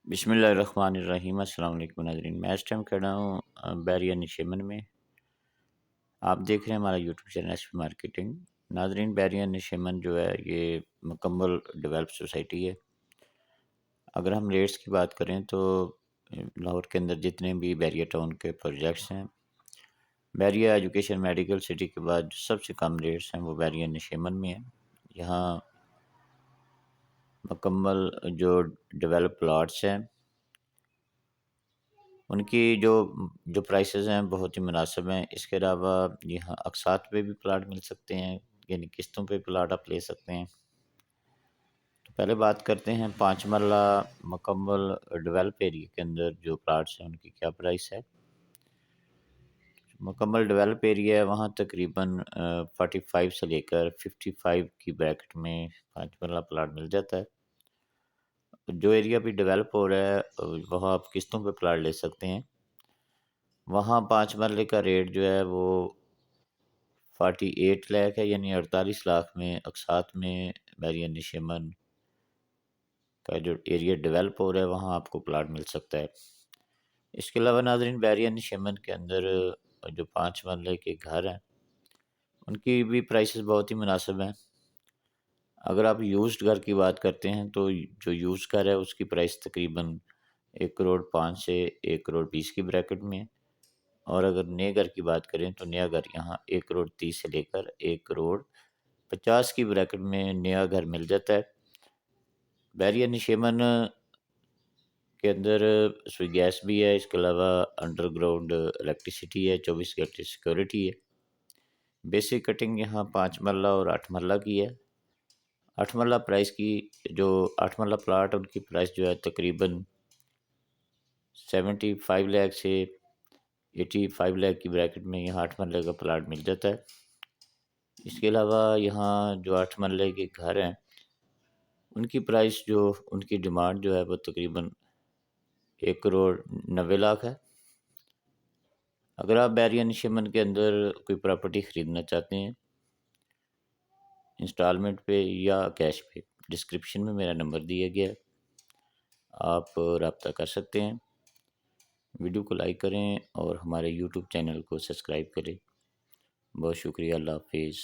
बिस्मिल्लाहिर्रहमानिर्रहीम। अस्सलाम वालेकुम नाज़रीन। मैं इस टाइम खड़ा हूँ बैरिया निशेमन में। आप देख रहे हैं हमारा यूट्यूब चैनल एसपी मार्केटिंग। नाज़रीन, बैरिया निशेमन जो है ये मुकम्मल डेवलप सोसाइटी है। अगर हम रेट्स की बात करें तो लाहौर के अंदर जितने भी बैरिया टाउन के प्रोजेक्ट्स हैं, बैरिया एजुकेशन मेडिकल सिटी के बाद जो सबसे कम रेट्स हैं वो बैरिया निशेमन में है। यहाँ मुकम्मल जो डेवलप प्लाट्स हैं उनकी जो प्राइसेस हैं बहुत ही मुनासिब हैं। इसके अलावा यहाँ अक़सात पे भी प्लाट मिल सकते हैं, यानी किस्तों पे प्लाट आप ले सकते हैं। तो पहले बात करते हैं 5 मरला मुकम्मल डेवलप एरिया के अंदर जो प्लाट्स हैं उनकी क्या प्राइस है। मुकम्मल डेवलप एरिया है वहाँ तकरीबन 45 से लेकर 55 की ब्रैकेट में 5 मरला प्लाट मिल जाता है। जो एरिया भी डेवलप हो रहा है वहाँ आप किस्तों पे प्लाट ले सकते हैं। वहाँ 5 मरले का रेट जो है वो 48 लाख है, यानी 48 लाख में अक़सात में बैरिया निशेमन का जो एरिया डेवलप हो रहा है वहाँ आपको प्लाट मिल सकता है। इसके अलावा नाज़रीन, बैरिया निशेमन के अंदर जो 5 मरले के घर हैं उनकी भी प्राइसेस बहुत ही मुनासिब हैं। अगर आप यूज्ड घर की बात करते हैं तो जो यूज्ड घर है उसकी प्राइस तकरीबन 1 करोड़ 5 से 1 करोड़ 20 की ब्रैकेट में है। और अगर नए घर की बात करें तो नया घर यहाँ 1 करोड़ 30 से लेकर 1 करोड़ 50 की ब्रैकेट में नया घर मिल जाता है। बैरिया निशेमन के अंदर सुई गैस भी है, इसके अलावा अंडरग्राउंड इलेक्ट्रिसिटी है, 24 घंटे सिक्योरिटी है। बेसिक कटिंग यहाँ 5 मरला और 8 मरला की है। 8 मरला प्राइस की जो 8 मरला प्लाट उनकी प्राइस जो है तकरीबन 75 लाख से 85 लाख की ब्रैकेट में यहाँ 8 मरले का प्लाट मिल जाता है। इसके अलावा यहाँ जो 8 मरले के घर हैं उनकी प्राइस जो उनकी डिमांड जो है वो तकरीबन 1 करोड़ 90 लाख है। अगर आप बैरिया निशेमन के अंदर कोई प्रॉपर्टी ख़रीदना चाहते हैं इंस्टॉलमेंट पे या कैश पे, डिस्क्रिप्शन में मेरा नंबर दिया गया है, आप रब्ता कर सकते हैं। वीडियो को लाइक करें और हमारे यूट्यूब चैनल को सब्सक्राइब करें। बहुत शुक्रिया। अल्लाह हाफ़िज़।